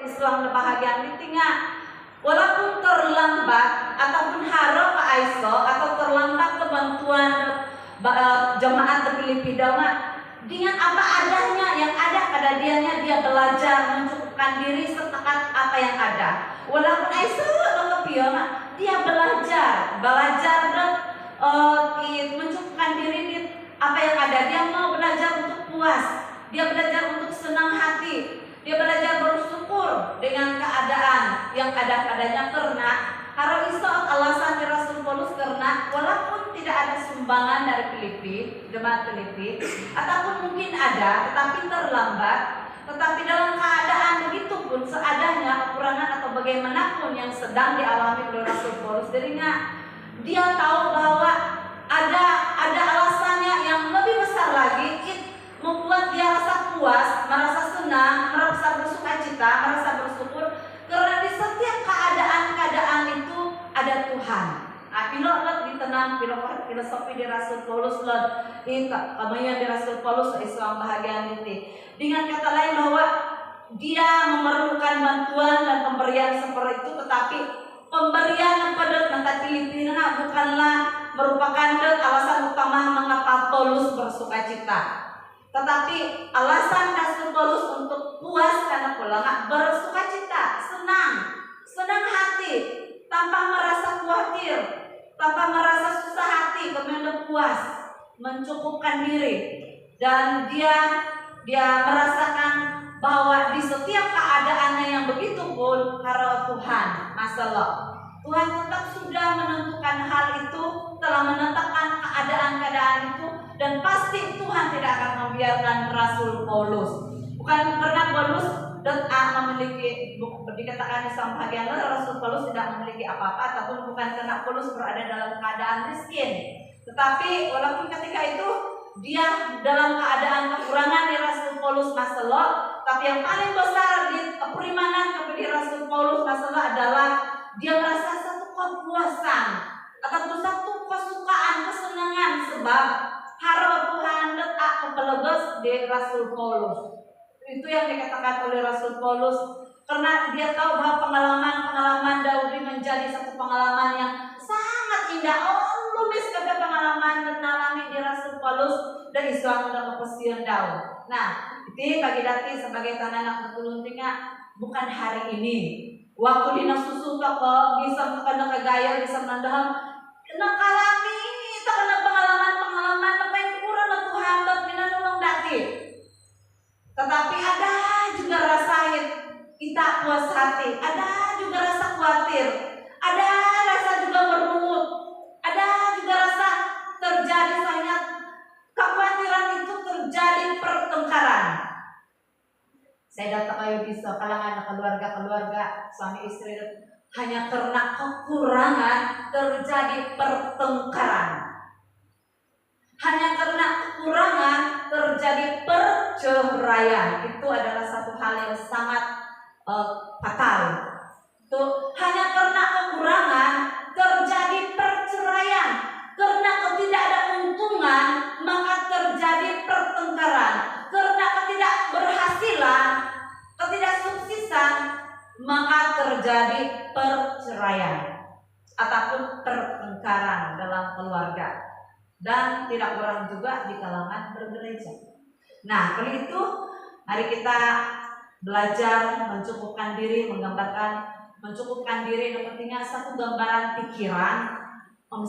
Islam bahagian ditinggal. Walaupun terlambat ataupun haro Pak Aiso atau terlambat kebantuan jemaat terpilih Dama dengan apa adanya yang ada pada dianya, dia belajar mencukupkan diri setakat apa yang ada. Walaupun Aiso kepiona, dia belajar dan mencukupkan diri di apa yang ada. Dia mau belajar untuk puas, dia belajar untuk senang hati. Dia belajar bersyukur dengan keadaan yang ada padanya, karena kalau iso alasan di Rasul Paulus karena walaupun tidak ada sumbangan dari Filipi, jemaat Filipi, ataupun mungkin ada tetapi terlambat, tetapi dalam keadaan begitu pun seadanya, kekurangan atau bagaimanapun yang sedang dialami oleh Rasul Paulus, jadinya dia tahu bahwa ada alasannya yang lebih besar lagi, membuat dia rasa puas, merasa senang, merasa bersukacita, merasa bersyukur karena di setiap keadaan itu ada Tuhan. Pilot ditenang, filosofi di Rasul Paulus namanya di Rasul Paulus Islam bahagian ini. Dengan kata lain bahwa dia memerlukan bantuan dan pemberian seperti itu, tetapi pemberian pada mata Filipina bukanlah merupakan alasan utama mengapa Paulus bersukacita. Tetapi alasan Rasul Paulus untuk puas karena pulang bersukacita, senang hati, tanpa merasa khawatir, tanpa merasa susah hati, kemudian puas, mencukupkan diri, dan dia merasakan bahwa di setiap keadaannya yang begitu pun karena Tuhan, masalah Tuhan tetap sudah menentukan hal itu, telah menetapkan keadaan itu, dan pasti Tuhan tidak akan membiarkan Rasul Paulus. Bukan karena Paulus memiliki, dikatakan di sama bagian Rasul Paulus tidak memiliki apa-apa, ataupun bukan karena Paulus berada dalam keadaan miskin. Tetapi walaupun ketika itu dia dalam keadaan kekurangan di Rasul Paulus masalah, tapi yang paling besar di perimanan kepada Rasul Paulus masalah adalah dia merasa satu kepuasan atau satu kesukaan, kesenangan, sebab harap Tuhan letak kepelebes di Rasul Paulus. Itu yang dikatakan oleh Rasul Paulus, karena dia tahu bahwa pengalaman Daudi menjadi satu pengalaman yang sangat indah. Lumis kata pengalaman dan alami di Rasul Paulus dan Islam dalam kepastian Daud. Nah, itu bagi dati sebagai tanah anak bertuluntingnya bukan hari ini. Waktu dina susu toko bisa kena kegaya bisa menandang kena kalami itu kena pengalaman apa yang kurang Tuhan dan bina nolong dati. Tetapi ada juga rasa kita puas hati, ada juga rasa khawatir, ada rasa juga bermungut, ada juga rasa terjadi banyak kekhawatiran itu terjadi pertengkaran. Saya datang kayu di kalangan keluarga suami istri hanya karena kekurangan terjadi pertengkaran. Hanya karena kekurangan terjadi perceraian. Itu adalah satu hal yang sangat fatal. Itu hanya karena kekurangan terjadi perceraian. Karena ketidakadaan maka terjadi pertengkaran. Karena ketidakberhasilan, ketidaksuksesan, maka terjadi perceraian ataupun pertengkaran dalam keluarga, dan tidak kurang juga di kalangan bergereja. Nah, kalau itu mari kita belajar mencukupkan diri, menggambarkan mencukupkan diri pentingnya satu gambaran pikiran,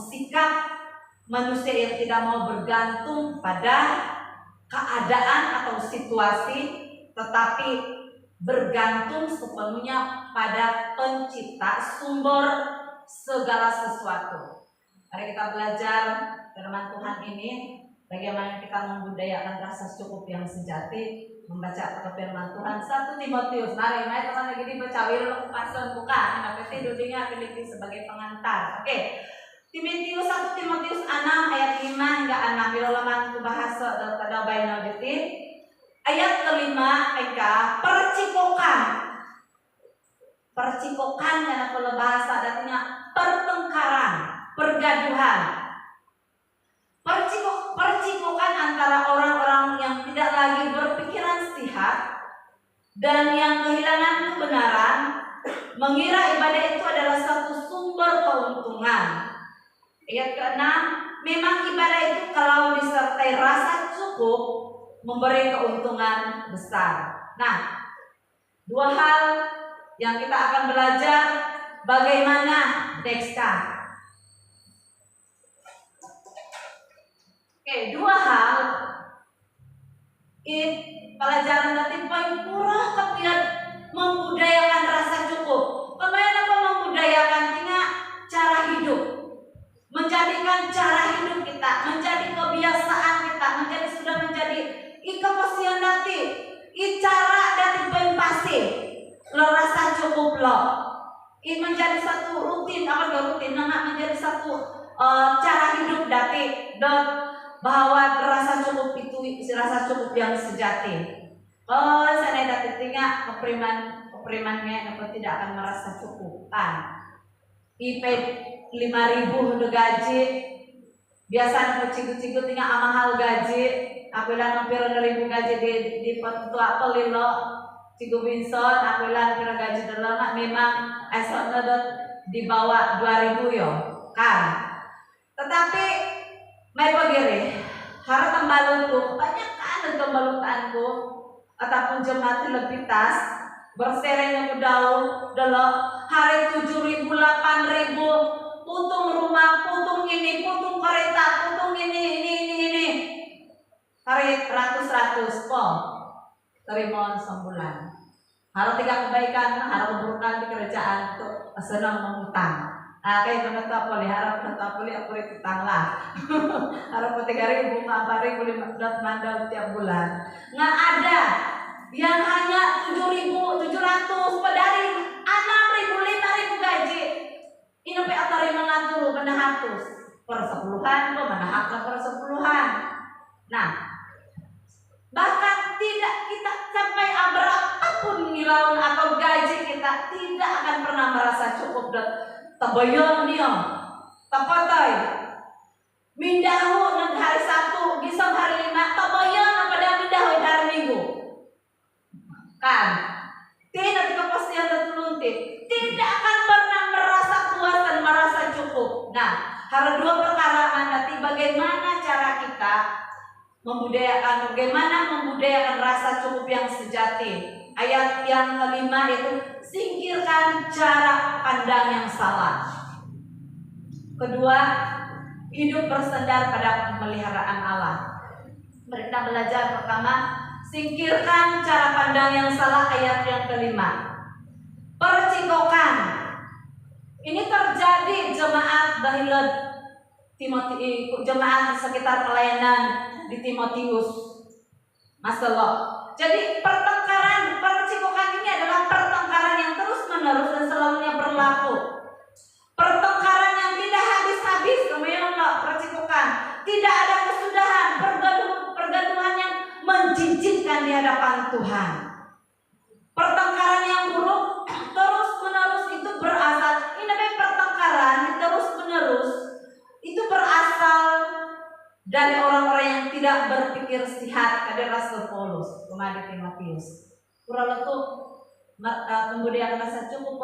sikap manusia yang tidak mau bergantung pada keadaan atau situasi, tetapi bergantung sepenuhnya pada pencipta sumber segala sesuatu. Mari kita belajar firman Tuhan ini, bagaimana kita membudayakan rasa cukup yang sejati, membaca firman Tuhan. 1 Timotius, mari teman lagi dibaca wilayah pasal buka, nanti dudunya Filipi sebagai pengantar. Oke. 1 Timotius 6 ayat 5 hingga 6 birolaman bahasa daripada Bainal Detik. Ayat kelima eka percikokan karena kalau bahasa artinya pertengkaran, pergaduhan. Percikokan antara orang-orang yang tidak lagi berpikiran sehat dan yang kehilangan kebenaran mengira ibadah itu adalah satu sumber keuntungan. Ayat ke-6, memang ibadah itu kalau disertai rasa cukup memberi keuntungan besar. Nah, dua hal yang kita akan belajar bagaimana Dexka. Oke, dua hal pelajaran nanti paling kurang kepian membudayakan rasa cukup. Pemain apa membudayakan tinggal cara hidup, menjadikan cara hidup kita menjadi kebiasaan kita, sudah menjadi ikapasian nanti, cara nanti paling pasti lo rasa cukup lo. Ini menjadi satu rutin, menjadi satu cara hidup nanti bahwa rasa cukup itu rasa cukup yang sejati. Saya dapat tinggal keprimannya apa tidak akan merasa cukup kan. IP 5.000 udah gaji, biasa cigu-cigu tinggal mahal gaji. Aku bilang hampir 1.000 gaji di pentu apa lilo cigu Winson. Aku bilang kira gaji dalam memang esoknya di bawah 2.000 yo kan. Tetapi mai pagiri, harap tembalu tuh banyak kan tembalutanku ataupun jemaat lebih tas bersereng yang daun dalam hari 7.000 8.000 putung rumah, putung ini, putung kereta, putung ini hari 100 po terima sebulan. Harap tiga kebaikan, harap keburukan di kerjaan tuh senang mengutang. Kayak menetap boleh, harap menetap boleh aku utang lah. Harap 3.000, 4.000, 500 mandal tiap bulan. Nggak ada yang hanya 7.700 dari 6.000, 5.000 gaji. Ini pe atari mengatur menahatus per 10-an, menahak per 10-an. Nah, bahkan tidak kita sampai berapapun nilai atau gaji kita tidak akan pernah merasa cukup dan tabayon niyo, tapatai, mindahu ng hari 1, gisang hari 5, tabayon pada mindahu hari Minggu. Kan, tidak kepastian dan tulunti, tidak akan pernah merasa puas dan merasa cukup. Nah, ada dua perkara nanti bagaimana cara kita bagaimana membudayakan rasa cukup yang sejati. Ayat yang kelima itu singkirkan cara pandang yang salah. Kedua, hidup bersandar pada pemeliharaan Allah. Mereka belajar pertama, singkirkan cara pandang yang salah. Ayat yang kelima, percikokan. Ini terjadi jemaat Bahilat jemaat sekitar pelayanan di Timotius Masalah. Jadi pertengkaran, percikokan ini adalah pertengkaran yang terus menerus dan selalunya berlaku. Pertengkaran yang tidak habis-habis, kemudian percikokan, tidak ada kesudahan, pergaduhan yang menjijikkan di hadapan Tuhan. Pertengkaran yang buruk terus menerus itu berasal. Ini namanya pertengkaran terus menerus itu berasal dari orang-orang yang tidak berpikir sehat. Ada Rasul Paulus kepada Timotius. Kurang itu kemudian rasa cukup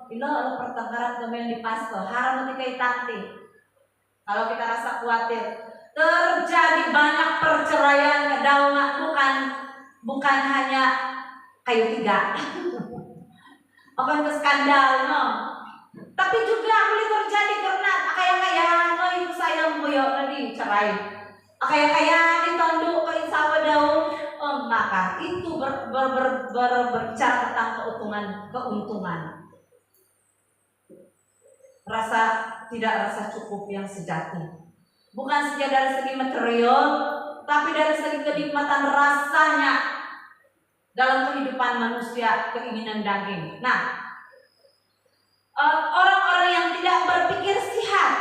ilo pertengkaran kemudian di pastor haram ketika itanti. Kalau kita rasa khawatir terjadi banyak perceraian kedaungan bukan hanya kayu tiga. Bukan ke skandal no. Tapi juga boleh terjadi karena kaya-kaya ibu sayang boyo tadi cerai. Kaya-kaya ditonduk ke isawa daun, maka itu berbicara tentang keuntungan. Tidak rasa cukup yang sejati. Bukan saja dari segi material, tapi dari segi kenikmatan rasanya dalam kehidupan manusia, keinginan daging. Nah, orang-orang yang tidak berpikir sehat,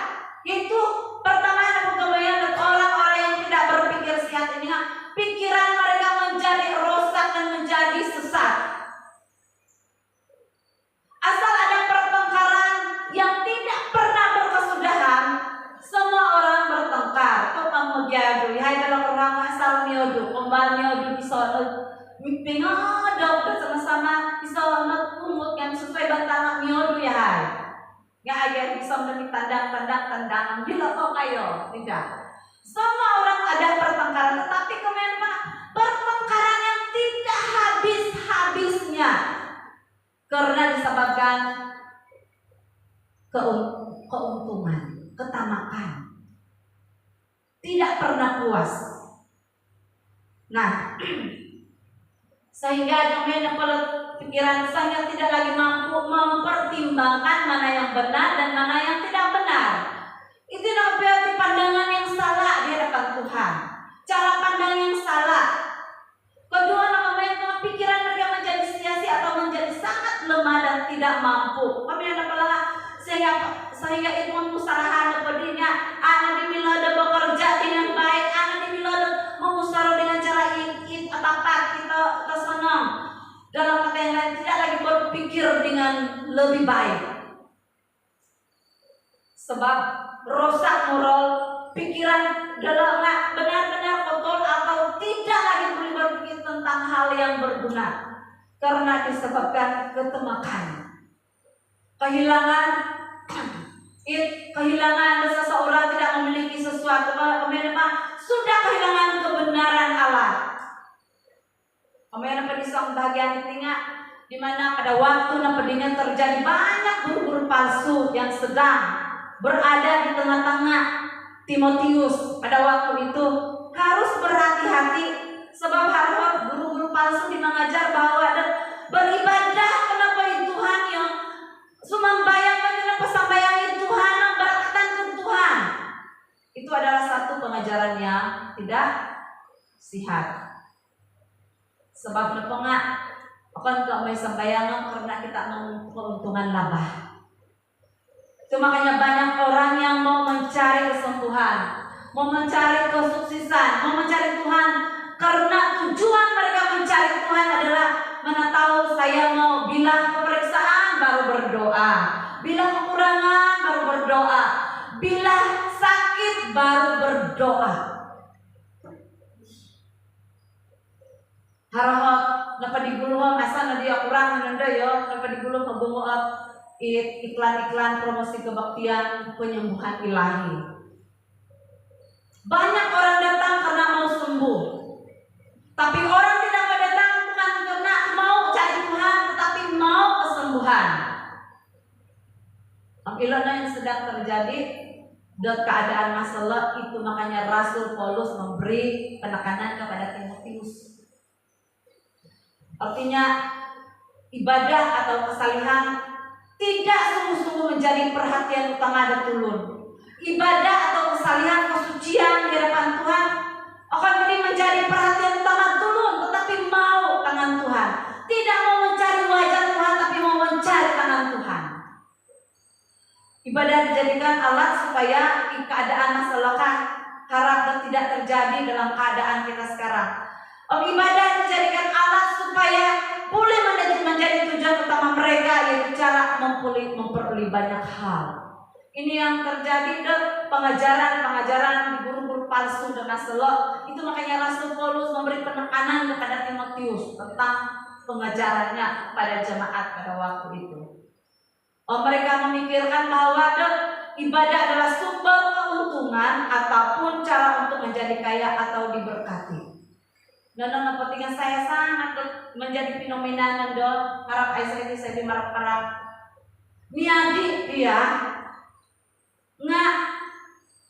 yaitu pertama dan orang-orang yang tidak berpikir sehat ini, pikiran mereka menjadi rusak dan menjadi sesat. Asal ada pertengkaran yang tidak pernah berkesudahan, semua orang bertengkar. Kau kamu jadu, hai dalam orang asal miodu, kembali miodu bisa pingadok bersama-sama bisa umut yang sesuai bantah pisau demi tandang, bila kau kayo, tidak. Semua orang ada pertengkaran, tetapi kemudian pertengkaran yang tidak habis-habisnya karena disebabkan keuntungan, ketamakan, tidak pernah puas. Nah, sehingga kemudian pikiran saya tidak lagi mampu mempertimbangkan mana yang benar dan mana yang tidak benar. Itu berarti pandangan yang salah di hadapan Tuhan, cara pandang yang salah. Kedua, namanya pikiran mereka menjadi sia-sia atau menjadi sangat lemah dan tidak mampu. Kami ada pelah sehingga itu memusarahan pedihnya. Anak dimilada bekerja dengan baik, anak dimilada memusara dengan cara tepat kita senang. Dalam kata yang lain, tidak lagi berpikir dengan lebih baik. Sebab rosak moral, pikiran dalam benar-benar kotor atau tidak lagi boleh berpikir tentang hal yang berguna karena disebabkan ketemakan, kehilangan seseorang tidak memiliki sesuatu, kemudian sudah kehilangan kebenaran Allah. Kemudian di bagian intinya di mana pada waktu napedinya terjadi banyak guru-guru palsu yang sedang berada di tengah-tengah Timotius pada waktu itu. Harus berhati-hati sebab harus guru-guru palsu mengajar bahwa beribadah kenapa Tuhan yang sumambayang kenapa sambayang Tuhan berkatan ke Tuhan. Itu adalah satu pengajaran yang tidak sehat. Sebab nepengak akan gak may sambayangan karena kita mau keuntungan laba. Itu makanya banyak orang yang mau mencari kesembuhan, mau mencari kesuksesan, mau mencari Tuhan karena tujuan mereka mencari Tuhan adalah mana tahu saya mau bila pemeriksaan baru berdoa, bila kekurangan baru berdoa, bila sakit baru berdoa. Harap napa digulung asal dia kurang nanda yo napa digulung kebunguap iklan-iklan promosi kebaktian penyembuhan ilahi. Banyak orang datang karena mau sembuh, tapi orang tidak mau datang bukan karena mau cari Tuhan, tetapi mau kesembuhan. Apabila yang sedang terjadi dan keadaan masalah itu, makanya Rasul Paulus memberi penekanan kepada Timotius. Artinya ibadah atau kesalihan tidak sungguh-sungguh menjadi perhatian utama dan tulun. Ibadah atau kesalihan, kesucian di hadapan Tuhan akan menjadi perhatian utama tulun, tetapi mau tangan Tuhan. Tidak mau mencari wajah Tuhan, tapi mau mencari tangan Tuhan. Ibadah dijadikan alat supaya keadaan masalah harap dan tidak terjadi dalam keadaan kita sekarang. Ibadah dijadikan alat supaya boleh menjadi tujuan utama mereka, yaitu cara memperoleh banyak hal. Ini yang terjadi dan pengajaran di guru-guru palsu dan masalah. Itu makanya Rasul Paulus memberi penekanan kepada Timotius tentang pengajarannya pada jemaat pada waktu itu. Mereka memikirkan bahwa ibadah adalah sumber keuntungan ataupun cara untuk menjadi kaya atau diberkati. Dan kepentingan saya sangat menjadi fenomena nando harap saya di marap-marap niadi dia nggak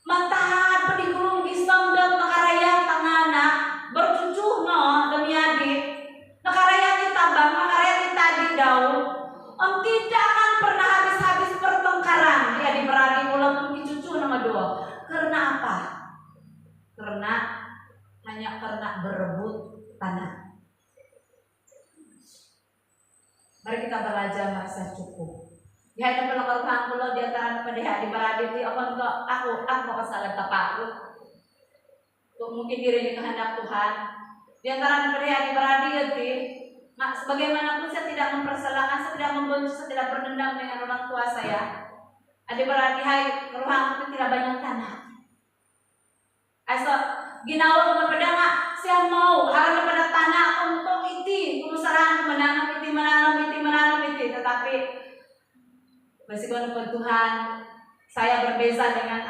matahan pedigulung gisong dan nakaraya tangana bercucuh no demi adi nakaraya ditabang nakaraya ditadi daun tidak akan pernah habis-habis pertengkaran dia diberani walaupun dicucuh nama dua. Karena apa? Hanya karena berebut tanah. Mari kita belajar merasa cukup. Di hadapan orang pulau di antara pendehak di baraditi aku kesalahan tapaku. Mungkin diri ini kehendak Tuhan. Di antara pendehak di baraditi, sebagaimanapun saya tidak mempersalahkan, saya tidak membenci, saya tidak berdendam dengan orang tua saya. Ada baradihai ruang itu tidak banyak tanah. Ginawa ko pedang saya mau harap pada tanah untuk iti pengusahaan menanam iti tetapi masih kalau Tuhan Saya berbeza dengan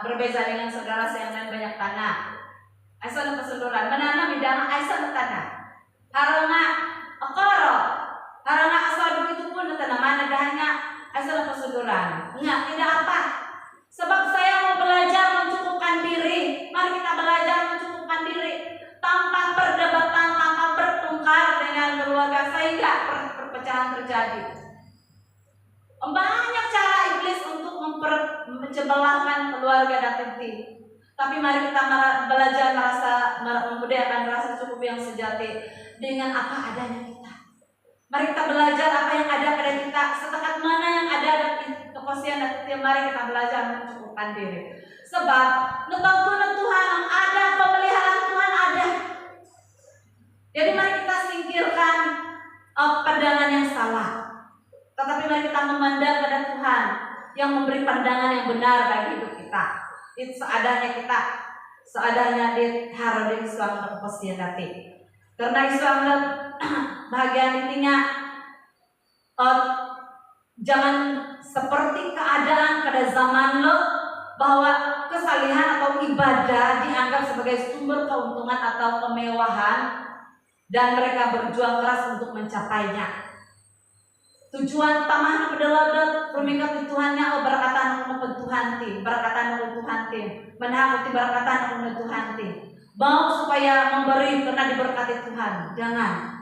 berbeza dengan saudara saya yang banyak tanah. Asal keseluruhan menanam di dalam asal tanah. Haranga akoro, haranga asal itu pun tanaman adanya asal keseluruhan. Enggak, tidak apa. Sebab saya mau belajar mencukupkan diri. Mari kita belajar mencukupkan diri tanpa perdebatan, tanpa bertengkar dengan keluarga, sehingga perpecahan terjadi. Banyak cara iblis untuk mencebelahkan keluarga dan inti. Tapi mari kita belajar membudayakan rasa cukup yang sejati dengan apa adanya kita. Mari kita belajar apa yang ada pada kita, setekat mana yang ada di kekosian dan kita. Mari kita belajar mencukupkan diri. Sebab letakkan Tuhan yang ada, pemeliharaan Tuhan ada. Jadi mari kita singkirkan pandangan yang salah. Tetapi mari kita memandang pada Tuhan yang memberi pandangan yang benar bagi hidup kita. Itu seadanya kita, seadanya di harap di Islam dan kepastian hati. Karena Islam dan bahagian intinya jangan seperti keadaan pada zaman lo bahwa kesalihan atau ibadah dianggap sebagai sumber keuntungan atau kemewahan dan mereka berjuang keras untuk mencapainya. Tujuan tamah pedaladat perminkat Tuhannya berkatan untuk Tuhan ti, berkatan untuk Tuhan ti, menhakuti berkatan untuk Tuhan ti. Mau supaya memberi karena diberkati Tuhan, jangan.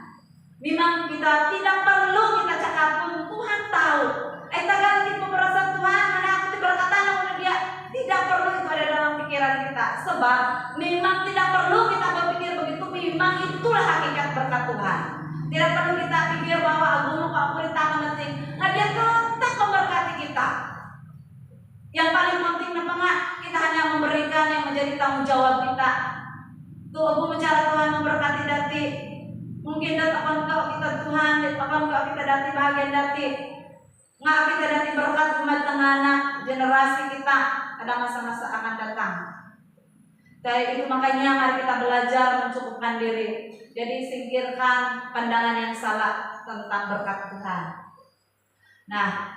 Memang kita tidak perlu kita cakap pun Tuhan tahu. Tagal tipe merasa Tuhan menhakuti berkatan untuk dia, tidak perlu itu ada dalam pikiran kita. Sebab memang tidak perlu kita berpikir begitu. Memang itulah hakikat berkat Tuhan. Tidak perlu kita pikir bahwa agama pemerintahan penting. Nah, dia tetap memberkati kita. Yang paling penting apa? Kita hanya memberikan yang menjadi tanggung jawab kita. Tuh aku mencari Tuhan memberkati dati. Mungkin datang kau kita Tuhan, datang kau kita dati bahagian dati. Nggak kita dati berkat umat tengah anak generasi kita ada masa-masa akan datang. Dari itu makanya mari kita belajar mencukupkan diri. Jadi singkirkan pandangan yang salah tentang berkat Tuhan. Nah,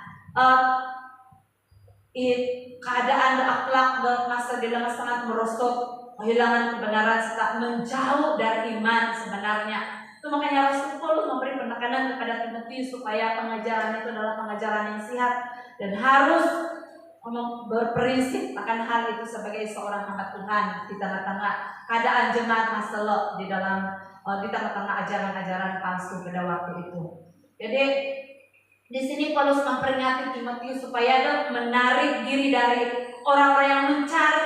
keadaan akhlak masa di dalam sangat merosot, kehilangan kebenaran serta menjauh dari iman sebenarnya. Itu makanya Rasul Paulus memberi penekanan kepada Timotius supaya pengajaran itu adalah pengajaran yang sehat dan harus berprinsip akan hal itu sebagai seorang hamba Tuhan di tengah-tengah keadaan jemaat masalah di tengah-tengah ajaran-ajaran palsu pada waktu itu. Jadi di sini Paulus memperingati Timotius supaya dia menarik diri dari orang-orang yang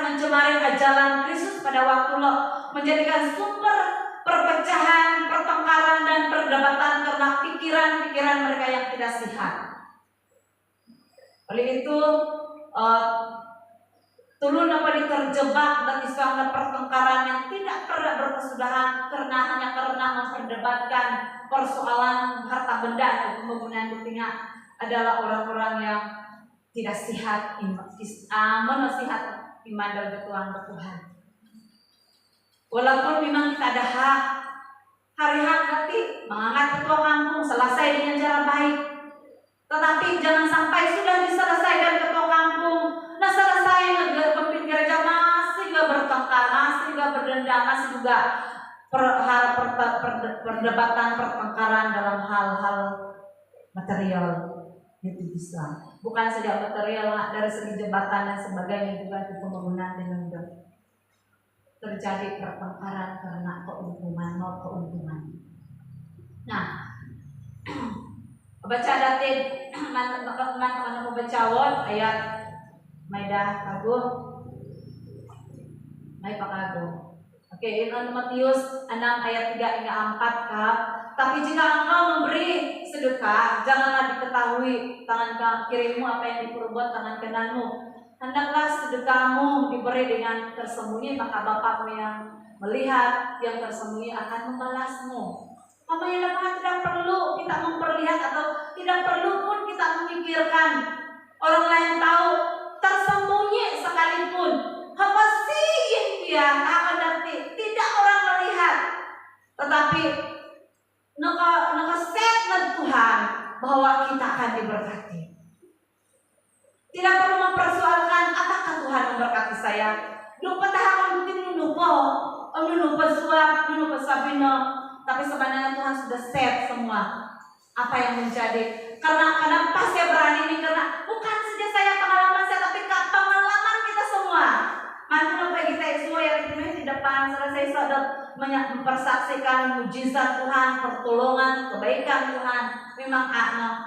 mencemari ajaran Kristus pada waktu lo, menjadikan sumber perpecahan, pertengkaran dan perdebatan karena pikiran-pikiran mereka yang tidak sehat. Oleh itu Tulun apa terjebak dan Islam dan pertengkaran yang tidak pernah berkesudahan hanya karena memperdebatkan persoalan harta benda atau pembangunan dunia adalah orang-orang yang tidak sehat menasihat iman dan Tuhan. Walaupun memang kita ada hak hari hak nanti mengangkat ketua kampung selesai dengan cara baik, tetapi jangan sampai sudah diselesaikan ketua kampung, nah selesai pemimpin gereja masih gak bertengkar, masih gak berdendam, masih juga perdebatan pertengkaran dalam hal-hal material itu Islam. Bukan saja material, dari segi jabatan dan sebagainya juga itu pembangunan dengan terjadi pertengkaran karena keuntungan. Nah, baca datin teman-teman mau baca ayat Maidah kagum, Mai pakago. Oke, ini Matius 6 ayat 3 hingga 4 kah? Tapi jika engkau memberi sedekah, janganlah diketahui tangan kirimu apa yang diperbuat tangan kananmu. Hendaklah sedekahmu diberi dengan tersembunyi, maka Bapakmu yang melihat yang tersembunyi akan membalasmu. Makanya tidak perlu kita memperlihat atau tidak perlu pun kita memikirkan orang lain tahu, tersembunyi sekalipun. Apa sih dia akan nanti tidak orang melihat, tetapi statement Tuhan bahwa kita akan diberkati. Tidak perlu mempersoalkan apakah Tuhan memberkati saya. Lupa tahan mungkin lupa suapino. Tapi sebenarnya Tuhan sudah set semua apa yang menjadi. Karena pas saya berani ini karena bukan saja saya pengalaman saya, tapi pengalaman kita semua. Maka kita semua yang di depan saya sudah mempersaksikan mujizat Tuhan, pertolongan, kebaikan Tuhan. Memang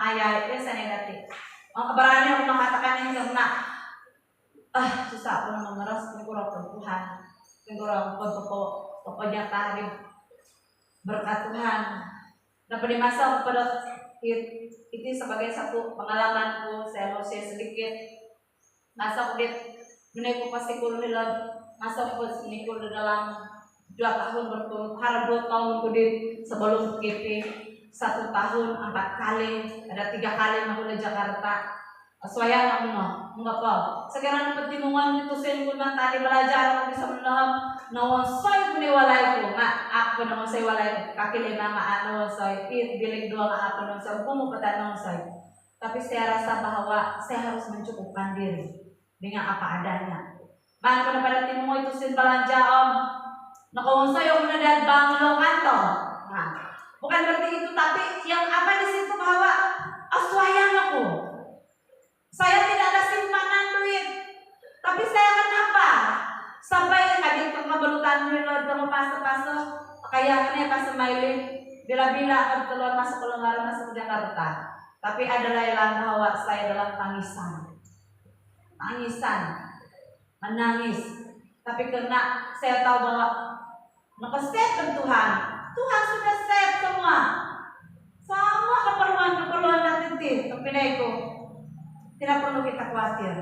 ayat itu saya negatif. Berani untuk mengatakan ini karena susah pun mengeras kurang Tuhan, kurang pokoknya tadi berkat Tuhan. Dan pada masa pada itu sebagai satu pengalamanku, saya mau share sedikit. Masa udah menaik pasti kuliah, masa nikul dalam 2 tahun berturut, harap 2 tahun kemudian sebelum GP 1 tahun 4 kali, ada 3 kali aku ke Jakarta. Soalnya enggak apa. Sekarang pertimbangan itu saya pun tadi belajar aku bisa menahan nawan soy punya walai itu, aku nawan soy walai kaki 5 nawan soy, bilik 2 apa nawan soy, aku mau petang nawan soy. Tapi saya rasa bahwa saya harus mencukupkan diri dengan apa adanya. Bahkan pada timmu itu sin belanja nawan soy yang mendadak banglo kantor. Bukan berarti itu, tapi yang apa di situ bahwa aswayang aku. Saya tidak ada simpanan duit, tapi saya kenapa? Sampai adik pengebelutan duit dalam fase-fase kayaknya pas smiling bila-bila akan keluar masuk ke lembaran masuk ke Jakarta. Tapi ada lailan bahwa saya dalam tangisan, menangis. Tapi karena saya tahu bahwa nge-save Tuhan sudah save semua keperluan nanti kepinaiku. Tidak perlu kita khawatir.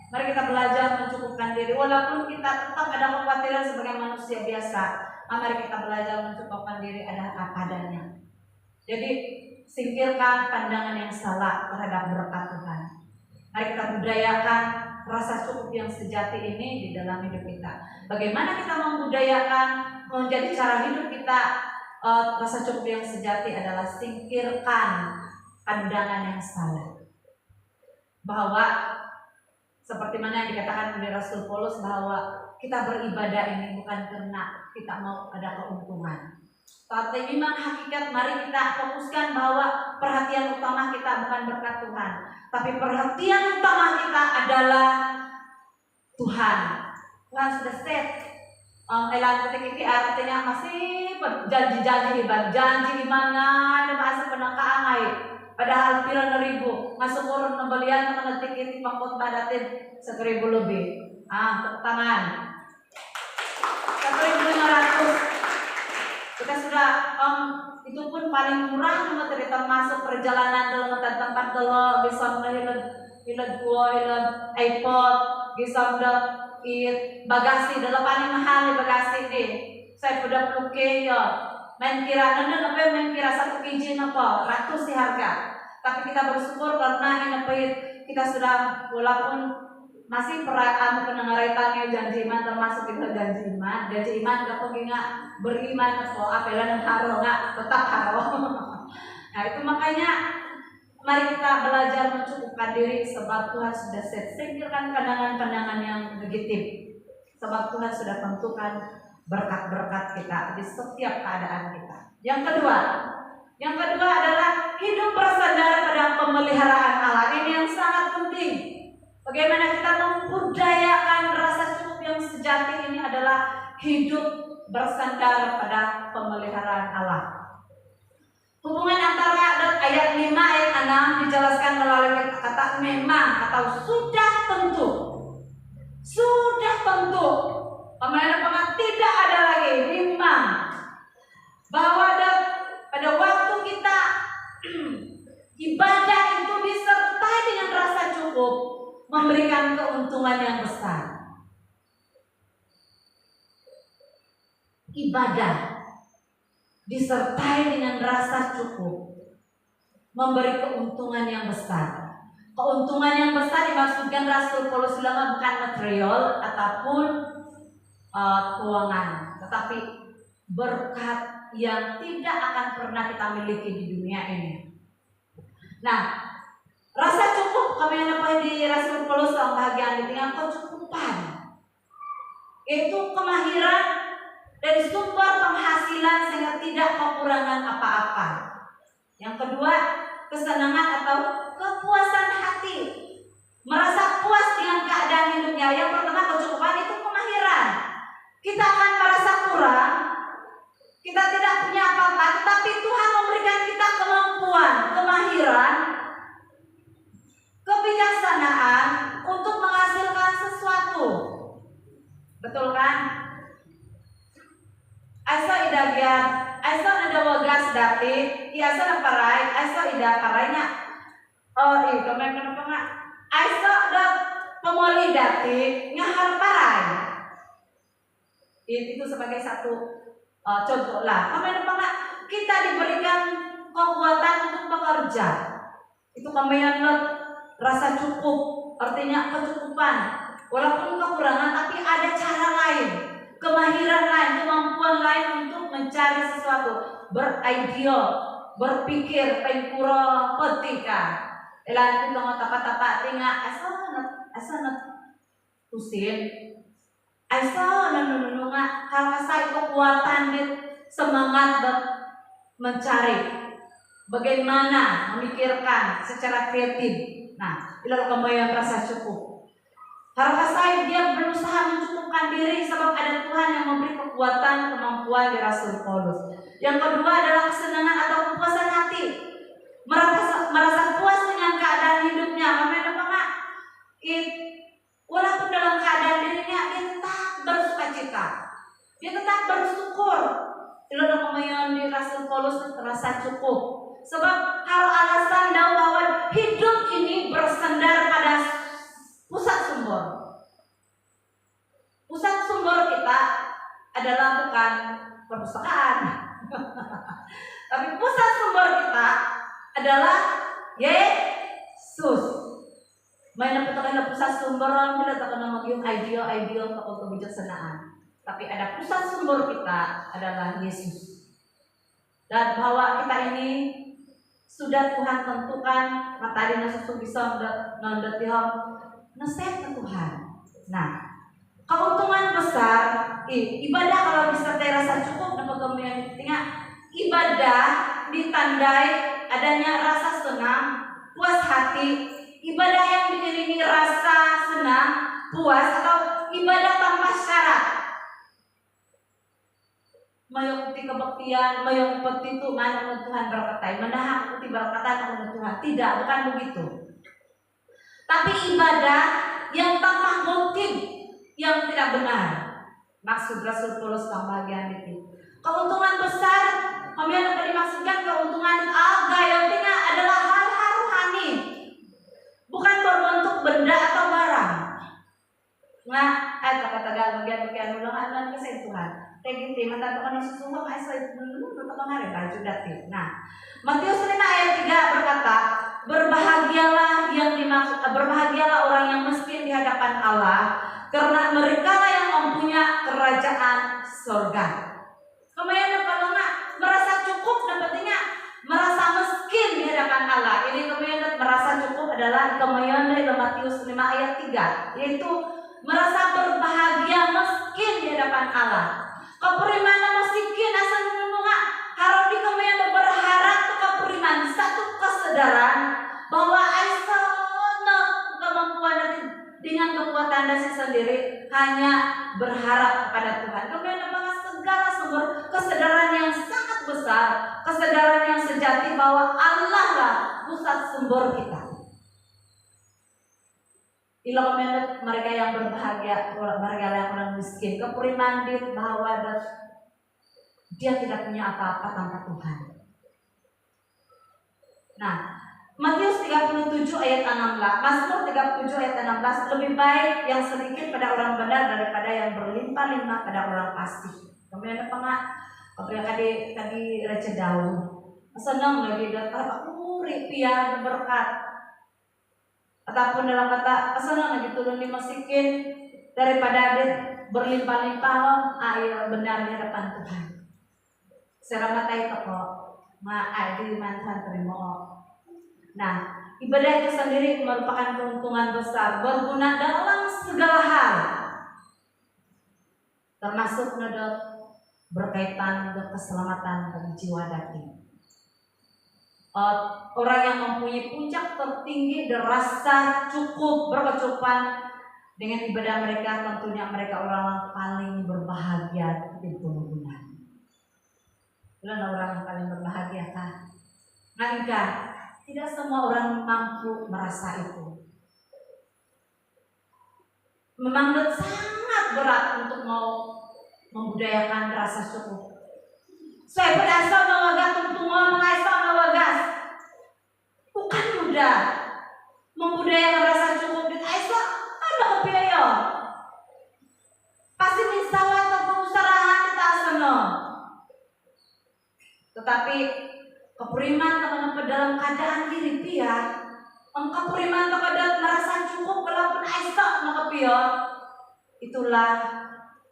Mari kita belajar mencukupkan diri. Walaupun kita tetap ada kekhawatiran sebagai manusia biasa, mari kita belajar mencukupkan diri ada apa adanya. Jadi singkirkan pandangan yang salah terhadap berkat Tuhan. Mari kita budayakan rasa cukup yang sejati ini di dalam hidup kita. Bagaimana kita membudayakan menjadi cara hidup kita rasa cukup yang sejati adalah singkirkan pandangan yang salah. Bahwa seperti mana yang dikatakan oleh Rasul Paulus bahwa kita beribadah ini bukan karena kita mau ada keuntungan. Tapi memang hakikat mari kita fokuskan bahwa perhatian utama kita bukan berkat Tuhan, tapi perhatian utama kita adalah Tuhan. Tuhan sudah set. Elang ketika ini artinya masih janji-janji hebat, janji mana ada masa penangkaan air. Padahal pira ribu, masuk urut pembelian mengetik itu pangkot badatin 1.000 lebih. Tepuk tangan. 1.500. Kita sudah itu pun paling murah cuma termasuk perjalanan dalam tempat dulu bisa hilad iPod, bisa bagasi dalam paling mahal bagasi deh. Saya sudah peluknya ya. Main kira 1 kg ratus di harga. Tapi kita bersyukur karena ini kita sudah walaupun masih pendengarannya janji iman termasuk kita janji iman gak pengen beriman atau apelan haro nggak tetap haro. Nah itu makanya mari kita belajar mencukupkan diri sebab Tuhan sudah singkirkan pandangan-pandangan yang negatif. Sebab Tuhan sudah tentukan berkat-berkat kita di setiap keadaan kita. Yang kedua adalah hidup bersandar pada pemeliharaan Allah. Ini yang sangat penting. Bagaimana kita membudayakan rasa cukup yang sejati ini adalah hidup bersandar pada pemeliharaan Allah. Hubungan antara ayat 5 ayat 6 dijelaskan melalui kata memang atau sudah tentu. Pemeliharaan tidak ada lagi memang. Bahwa pada waktu kita ibadah itu disertai dengan rasa cukup, memberikan keuntungan yang besar. Ibadah disertai dengan rasa cukup, memberi keuntungan yang besar. Keuntungan yang besar dimaksudkan Rasul Paulus bilang bukan material ataupun keuangan, tetapi berkat yang tidak akan pernah kita miliki di dunia ini. Nah, rasa cukup kami yang apa di Rasul Paulus ang bahagian di tinggal kecukupan, yaitu kemahiran dari sumber penghasilan sehingga tidak kekurangan apa-apa. Yang kedua, kesenangan atau kepuasan hati, merasa puas dengan keadaan hidupnya. Yang pertama, kecukupan itu kemahiran. Kita akan merasa kurang, kita tidak punya apa-apa, tetapi Tuhan memberikan kita kemampuan, kemahiran, kebijaksanaan untuk menghasilkan sesuatu. Betul kan? Asa idagian, asa ada wagas dati, asa na paray, asa ida paraynya. Oh, itu memang kenapa nggak? Asa ada pemoli dati, ngahar paray. Itu sebagai satu contoh lah. Kami apa nggak? Kita diberikan kekuatan untuk bekerja. Itu kami yang rasa cukup, artinya kecukupan. Walaupun kekurangan, tapi ada cara lain, kemahiran lain, kemampuan lain untuk mencari sesuatu, beridea, berpikir, pengkuro, petika. Elan itu ngatapat-tapat tinga, asal tusin, asal nunununga, kalkasai kekuatan dit semangat mencari, bagaimana memikirkan secara kreatif. Nah, itulah kamu yang merasa cukup. Harkasai dia berusaha mencukupkan diri sebab ada Tuhan yang memberi kekuatan, kemampuan di Rasul Paulus. Yang kedua adalah kesenangan atau kepuasan hati, merasa puas dengan keadaan hidupnya. Memang apa nggak? Walaupun dalam keadaan dirinya dia tetap bersukacita, dia tetap bersyukur. Itulah kamu di Rasul Paulus terasa cukup. Sebab kalau alasan bahwa hidup ini bersandar pada pusat sumber. Pusat sumber kita adalah bukan perpustakaan. Tapi pusat sumber kita adalah Yesus. Mainan petoknya pusat sumber kita tak kena magium ideal untuk kebijaksanaan. Tapi ada pusat sumber kita adalah Yesus. Dan bahwa kita ini sudah Tuhan tentukan, tadi nasusu bisa nondatiham nasihat ke Tuhan. Nah, keuntungan besar ibadah kalau bisa terasa cukup dapat kemudian ibadah ditandai adanya rasa senang, puas hati. Ibadah yang diiringi rasa senang, puas atau ibadah tanpa syarat. Mayong uti kebaktian, mayong uti itu mana Tuhan berkatai, menahak uti berkatan oleh Tuhan. Tidak, bukan begitu. Tapi ibadah yang tanpa motif yang tidak benar. Maksud Rasul Paulus bagian itu. Keuntungan besar, kami yang dimaksudkan keuntungan agayotinya adalah hal-hal rohani, bukan berbentuk benda atau barang. Nah, kata-kata bagian-bagian ulangan kesan Tuhan. Kayak gitu, mata Tuhan Yesus sungguh asal dulu kemarin baju dati. Nah, Matius 5 ayat 3 berkata, berbahagialah orang yang miskin di hadapan Allah, karena mereka lah yang mempunyai kerajaan surga. Kemudian kalau nggak merasa cukup, dapatnya merasa miskin di hadapan Allah. Ini kemudian merasa cukup adalah kemudian dari Matius 5 ayat 3, yaitu merasa berbahagia miskin di hadapan Allah. Keperimanan miskin asal menunggu harap di kemudian berharap keperimanan satu kesadaran bahwa asana kemampuan dengan kekuatan dasi sendiri hanya berharap kepada Tuhan. Kemudian dengan segala sumber kesadaran yang sangat besar, kesadaran yang sejati bahwa Allah lah pusat sumber kita. Ilah mereka yang berbahagia, mereka yang orang miskin, keperimanan bahwa dia tidak punya apa-apa tanpa Tuhan. Nah, Matius 37 ayat 16, Mazmur 37 ayat 16, lebih baik yang sedikit pada orang benar daripada yang berlimpah-limpah pada orang fasik. Kemudian apa nggak? Apabila tadi receh daun, senang lagi datang aku ripian berkat. Ataupun dalam kata senang lagi turun dimasikin daripada dia berlimpah-limpah air benarnya depan Tuhan. Seramatai toko, di Tuhan terima. Nah, Ibadah itu sendiri merupakan keuntungan besar, berguna dalam segala hal, termasuk berkaitan dengan keselamatan bagi jiwa daging. Orang yang mempunyai puncak tertinggi dan rasa cukup berkecukupan dengan ibadah mereka, tentunya mereka orang paling berbahagia di dunia. Itulah orang yang paling berbahagia kan? Nah, tidak semua orang mampu merasa itu. Memang sangat berat untuk mau membudayakan rasa cukup. Saya berasa mengagas tuntungan mengasah mengagas. Bukan mudah membudayakan rasa cukup di Aisyah. Ada biaya. Pasti misalnya atau pengusahaan kita sana. Tetapi keperiman teman-teman dalam keadaan diri dia, keperiman terhadap merasa cukup walaupun Aisyah maka dia, itulah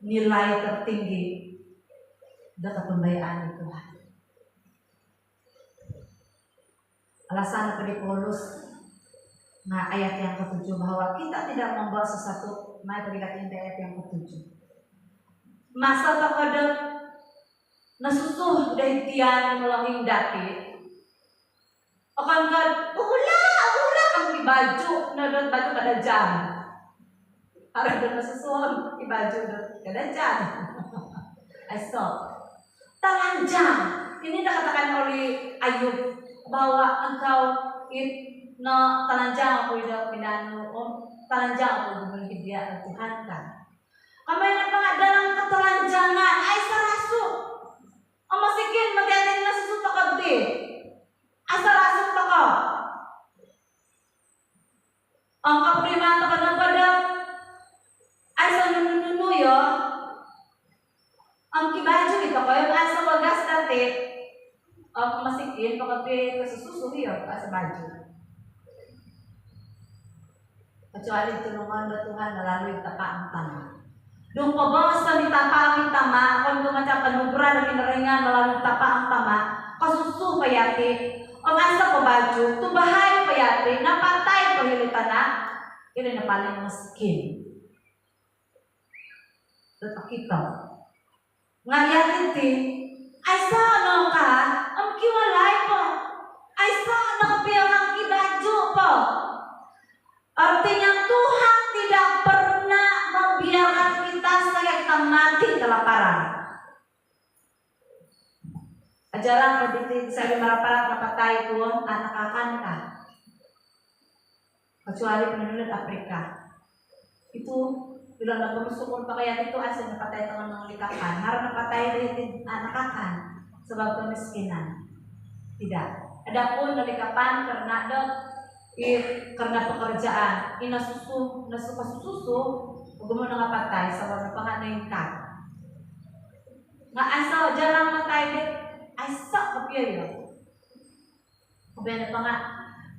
nilai tertinggi data pembayaran Tuhan. Alasan dari Paulus ayat yang ke-7 bahwa kita tidak membawa sesuatu, mari kita ayat yang ke-7. Masa terhadap nasusuh dari tian melalui dati. Akan ulah kamu baju, baju pada jam. Harus ada nasusuh di baju pada jam. Esok telanjang. Ini dikatakan oleh Ayub bahwa engkau telanjang aku hidup pinanu, telanjang aku diberi dia Tuhan kan. Kamu yang dalam ketelanjangan, Aisyah rasuk. Masikin mati-hati na susuto kabdi. Asa rasuk toko. Ang kapriman toko ng pada Aisyah nununu yo. Ang kibaju ito ko yung asa wagas dati. Masikin pagkabdi kasususo yo asa baju. Kecuali tulungan do Tuhan melalui tapaan-tapaan. Doon pa ba sa nitapang tama, kung macam panubra na pinaringan melalui tapaang tama, kasusu payati, o asa pa baju, tubahay payati, napatay pahilitan na, yun na paling miskin. Dapat kita. Ngayon iti, ay sa ano ka, ang kiwalay po, ay sa nakapiyang ang ibadyo po. Artinya Tuhan tidak pernah membiarkan kita sampai kita mati kelaparan. Ajaran pendidik saya merapat rapatay pun anak akan kah? Kecuali penduduk Afrika. Itu bila nak bersyukur pakaian itu asal napatay tangan menglikakan. Harap napatay dari anak akan sebab kemiskinan. Tidak. Adapun nalikapan karena karena pekerjaan, nasuka susu, gumo na nga patay sa mga panganayingkat. Nga asa jarang matay dit, asa kapiyo. Kemudian pa nga,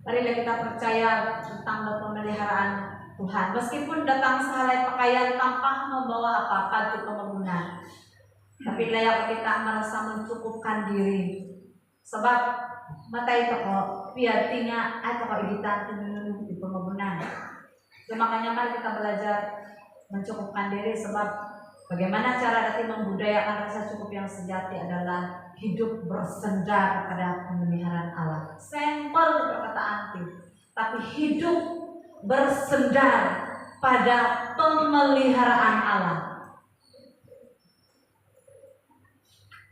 marilah kita percaya tentang pemeliharaan Tuhan. Meskipun datang sa halay pakaian tanpa membawa apa-apa di pembangunan, tapi layak kita merasa mencukupkan diri. Sebab matay ito ko, piyati nga at ako editan di pembangunan. So makanya mari kita belajar mencukupkan diri, sebab bagaimana cara kita membudayakan rasa cukup yang sejati adalah hidup bersandar pada pemeliharaan Allah. Sampel perkataan itu, tapi hidup bersandar pada pemeliharaan Allah.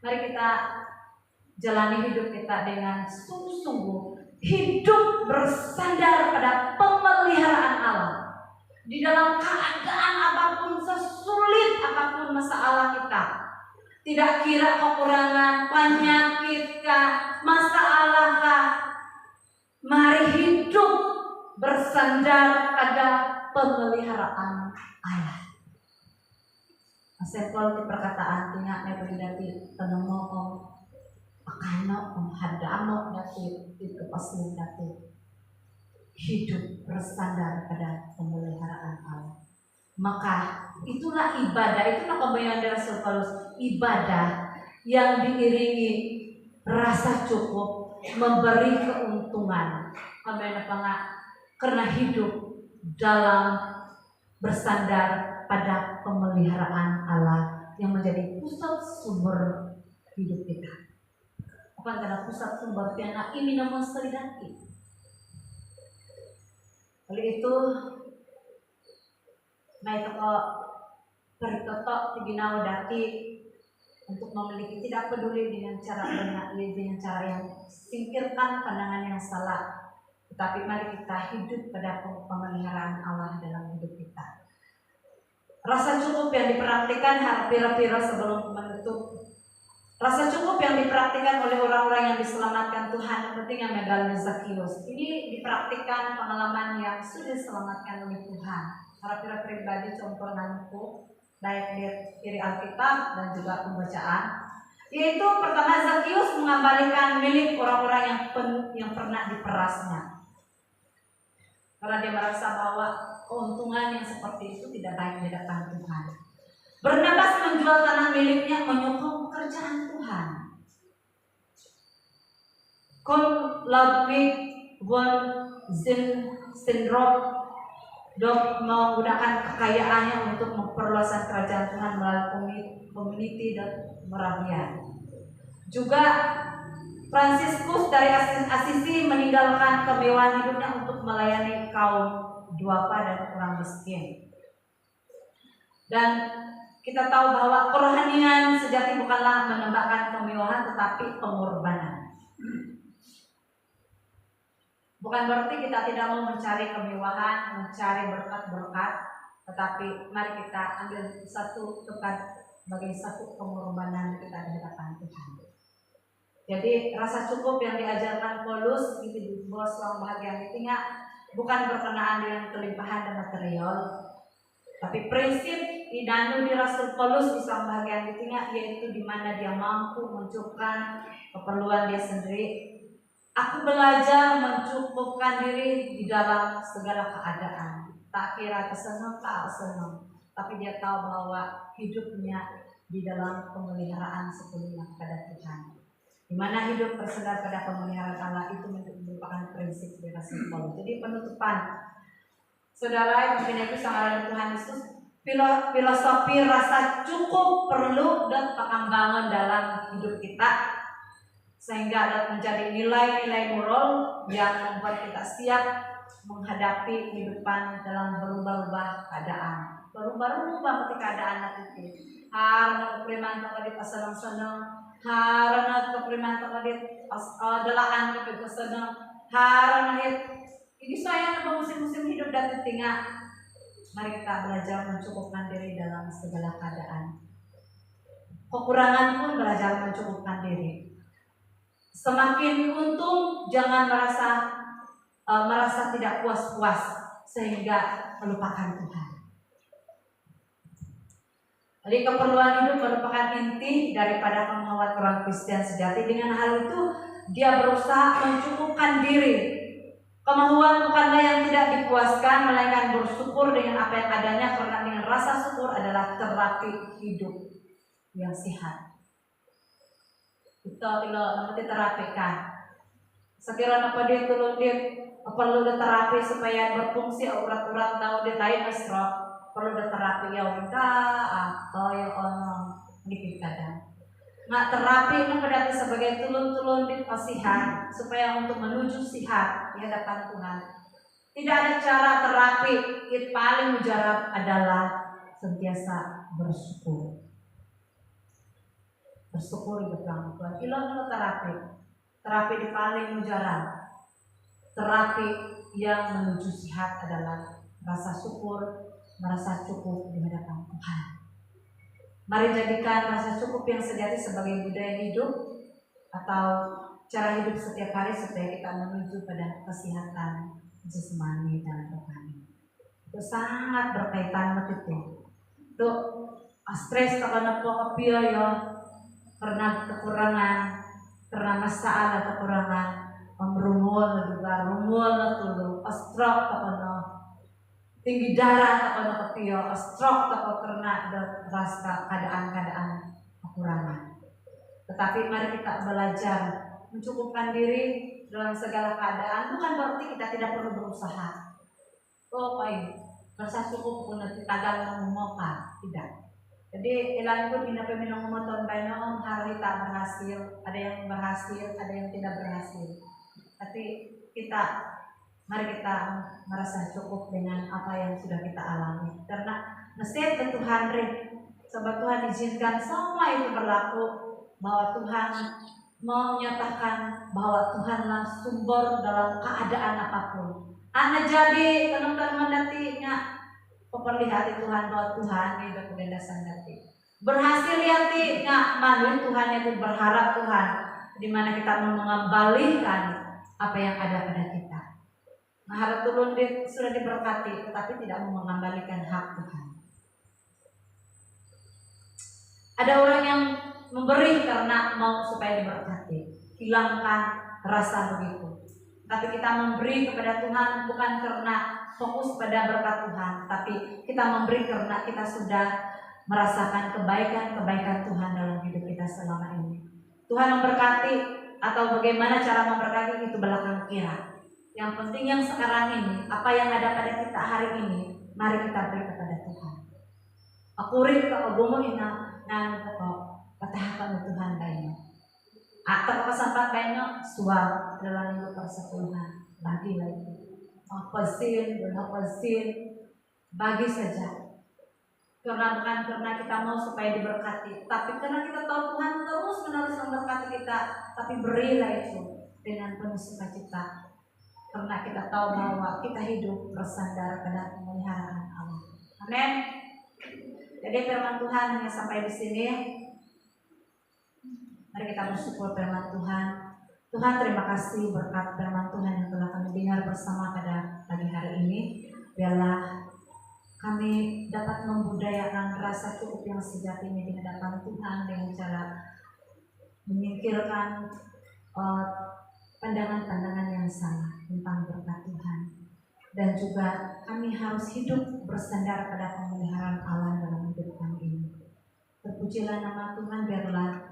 Mari kita jalani hidup kita dengan sungguh-sungguh, hidup bersandar pada pemeliharaan Allah. Di dalam keadaan apapun, sesulit apapun masalah kita, tidak kira kekurangan, penyakit kah, masalah kah, mari hidup bersandar pada pemeliharaan Allah. Asal di perkataan tinggal nepodidati penemu akano hadamo dati itu pasti dati hidup bersandar pada pemeliharaan Allah. Maka itulah ibadah, itulah kebayaan dari Rasul Paulus, ibadah yang diiringi rasa cukup, memberi keuntungan. Amin apa karena hidup dalam bersandar pada pemeliharaan Allah yang menjadi pusat sumber hidup kita. Bukan karena pusat sumber tiana ini namun selidaki. Oleh itu, may toko peritoto tiginaw dati untuk memiliki tidak peduli dengan cara dengan cara yang singkirkan pandangan yang salah. Tetapi mari kita hidup pada pemeliharaan Allah dalam hidup kita. Rasa cukup yang dipraktikkan hampir-hampir sebelum menutup. Rasa cukup yang dipraktikkan oleh orang-orang yang diselamatkan Tuhan, seperti yang medalnya Zakius. Ini dipraktikkan pengalaman yang sudah diselamatkan oleh Tuhan. Para pribadi contoh nanku, baik dari Alkitab dan juga pembacaan. Yaitu pertama Zakius mengembalikan milik orang-orang yang pernah diperasnya. Karena dia merasa bahwa keuntungan yang seperti itu tidak baik di hadapan Tuhan. Barnabas menjual tanah miliknya menyokong pekerjaan Tuhan. Kon Ludwig von Sindrop dok menggunakan kekayaannya untuk memperluaskan kerajaan Tuhan melalui community dan Moravian. Juga Fransiskus dari Assisi meninggalkan kemewahan hidupnya untuk melayani kaum duafa dan orang miskin. Dan kita tahu bahwa kerohanian sejati bukanlah menambahkan kemewahan tetapi pengorbanan. Bukan berarti kita tidak mau mencari kemewahan, mencari berkat-berkat, tetapi mari kita ambil satu tempat sebagai satu pengorbanan kita di hadapan Tuhan. Jadi rasa cukup yang diajarkan Paulus itu di bawah seorang bahagia intinya bukan berkenaan dengan kelimpahan dan material, tapi prinsip idanu di Rasul Paulus di seorang bahagia intinya yaitu di mana dia mampu mencukupkan keperluan dia sendiri. Aku belajar mencukupkan diri di dalam segala keadaan. Tak kira kesenang tak senang, tapi dia tahu bahwa hidupnya di dalam pemeliharaan sepenuhnya kepada Tuhan. Di mana hidup bersandar pada pemeliharaan Allah itu merupakan prinsip dari Rasul Paulus. Jadi penutupan, saudara yang mempunyai kesabaran Tuhan Yesus, filosofi rasa cukup perlu dan perkembangan dalam hidup kita, sehingga dapat menjadi nilai-nilai moral yang membuat kita siap menghadapi kehidupan dalam berubah-ubah keadaan. Berubah-ubah ketika keadaan nanti. Harus beriman terkait senang-senang. Harana kepriman terkait delaan kepada senang. Harana ini saya musim-musim hidup dan tinggal. Mari kita belajar mencukupkan diri dalam segala keadaan. Kekurangan pun belajar mencukupkan diri. Semakin untung jangan merasa tidak puas-puas sehingga melupakan Tuhan. Jadi keperluan hidup merupakan inti daripada kemauan orang Kristen sejati. Dengan hal itu dia berusaha mencukupkan diri. Kemauan bukanlah yang tidak dipuaskan, melainkan bersyukur dengan apa yang adanya, karena dengan rasa syukur adalah terapi hidup yang sehat. Itu nanti terapikan. Sekiranya apa dia turun dia perlu terapi supaya berfungsi urat-urat tahu dia lain stroke. Perlu terapi ya kita atau ya ono dikit kadang. Nah terapi ini berarti sebagai tulun-tulun di kasihan supaya untuk menuju sihat di hadapan Tuhan. Tidak ada cara terapi yang paling mujarab adalah sentiasa bersyukur. Bersyukur di depan Tuhan. Ilo terapi di paling mujarab. Terapi yang menuju sihat adalah rasa syukur. Merasa cukup di hadapan Tuhan. Mari jadikan rasa cukup yang sejati sebagai budaya hidup atau cara hidup setiap hari supaya kita menuju pada kesehatan jasmani dan rohani. Itu sangat berkaitan dengan itu. Itu stres karena kepiyo ya, karena kekurangan, karena masalah kekurangan, rumul juga tulu, stroke karena tinggi darah atau kepio, stroke atau karena rasa keadaan kekurangan. Tetapi mari kita belajar mencukupkan diri dalam segala keadaan, bukan berarti kita tidak perlu berusaha. Oh, baik, rasa cukup pun nanti tagal memoka, tidak. Jadi ilang pun bina peminang memoton baino hari tak berhasil, ada yang berhasil, ada yang tidak berhasil. Tapi mari kita merasa cukup dengan apa yang sudah kita alami. Karena nasib Tuhan sebab Tuhan izinkan semua itu berlaku, bahwa Tuhan menyatakan bahwa Tuhanlah sumber dalam keadaan apapun. Anda jadi teman-teman nantinya peperlihati Tuhan bahwa Tuhan itu kebenasan nanti. Berhasil yati nggak malu Tuhan itu berharap Tuhan di mana kita mau mengembalikan apa yang ada pada kita. Mengharap turun sudah diberkati, tetapi tidak mau mengembalikan hak Tuhan. Ada orang yang memberi karena mau supaya diberkati, hilangkan rasa begitu. Tapi kita memberi kepada Tuhan bukan karena fokus pada berkat Tuhan, tapi kita memberi karena kita sudah merasakan kebaikan-kebaikan Tuhan dalam hidup kita selama ini. Tuhan memberkati atau bagaimana cara memberkati itu belakang kira. Yang penting yang sekarang ini, apa yang ada pada kita hari ini, mari kita beri kepada Tuhan. Aku rindu agomo ina nan pokok patahakan Tuhan banyak. Atau kesempat banyak suap dalam minggu persepuluhan bagi lagi. Pesin, bagi saja. Karena bukan karena kita mau supaya diberkati, tapi karena kita tahu Tuhan terus menerus memberkati kita. Tapi berilah itu dengan penuh sukacita. Karena kita tahu bahwa kita hidup bersandar pada pemeliharaan Allah. Amin. Jadi firman Tuhan hanya sampai di sini. Mari kita bersyukur firman Tuhan. Tuhan, terima kasih berkat firman Tuhan yang telah kami dengar bersama pada pagi hari ini. Biarlah kami dapat membudayakan rasa cukup yang sejati ini di hadapan Tuhan dengan cara menyingkirkan pandangan-pandangan yang salah tentang berkat Tuhan. Dan juga kami harus hidup bersandar pada pemeliharaan Allah dalam hidup kami ini. Terpujilah nama Tuhan, biarlah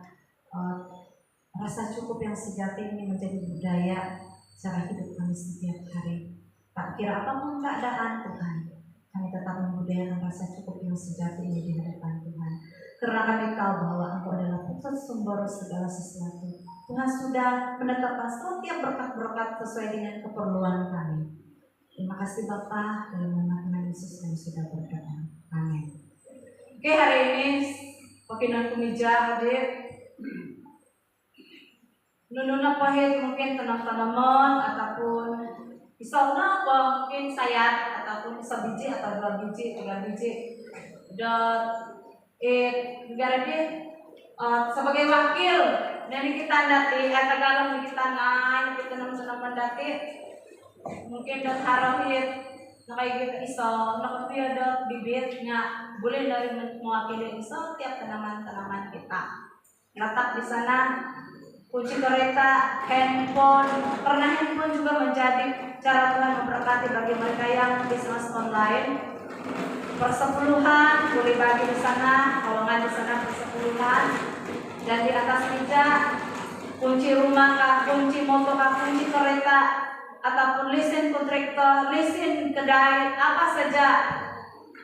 rasa cukup yang sejati ini menjadi budaya cara hidup kami setiap hari. Tak kira apapun keadaan Tuhan, kami tetap membudayakan rasa cukup yang sejati ini di hadapan Tuhan. Karena kami tahu bahwa Engkau adalah pusat sumber segala sesuatu. Tuhan sudah menetapkan setiap berkat-berkat sesuai dengan keperluan kami. Terima kasih Bapa, dalam nama Tuhan Yesus yang sudah berdoa. Amin. Oke, hari ini Pakinan Kumija hadir. Nununa pahit mungkin tenang-tanaman ataupun isona mungkin sayat ataupun sebiji atau 2 biji, 3 biji. Dan negara dia sebagai wakil dari kita dati atau dalam kita naik kita senang mendati mungkin dan harohit kayak gitu iso nakapia ada bibitnya boleh dari mewakili iso tiap tanaman-tanaman kita letak di sana. Kunci kereta, handphone, karena handphone juga menjadi cara Tuhan memberkati bagi mereka yang bisnis online. Persepuluhan boleh bagi di sana, kolongan di sana persepuluhan. Dan di atas meja kunci rumah kah, kunci motor kah, kunci kereta, ataupun lisin kontraktor, lisin kedai, apa saja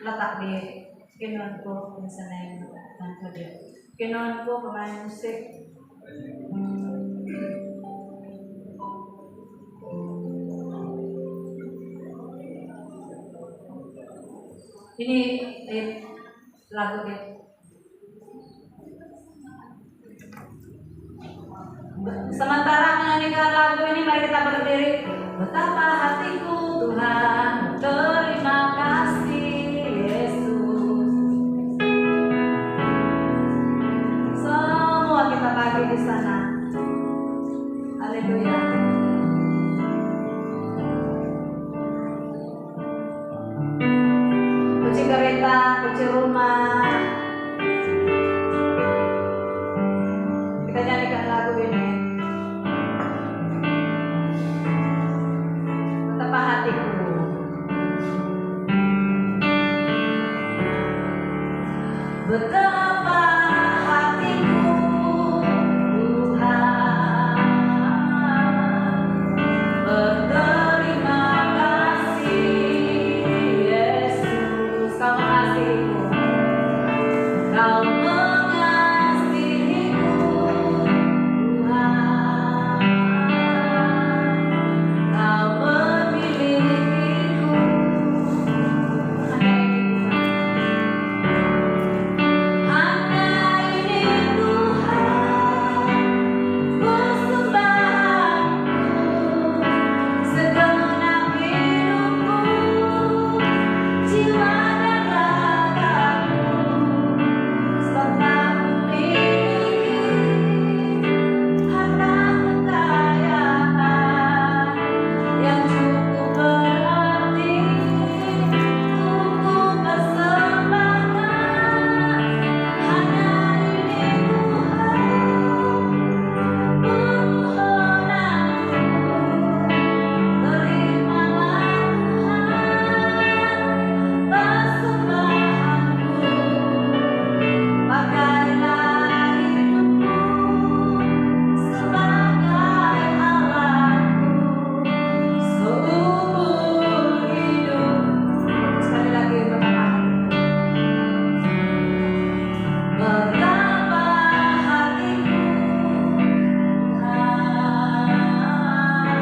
letak di kinonku di sana yang tanpa dia. Kinonku pemain musik. Ini lagu dia. Sementara menyanyikan lagu ini, mari kita berdiri. Betapa hatiku Tuhan, terima kasih Yesus. Semua kita bagi di sana. Haleluya. Kunci kereta, kunci rumah. Kita nyanyikan lagu ini. Betapa hatiku. Betapa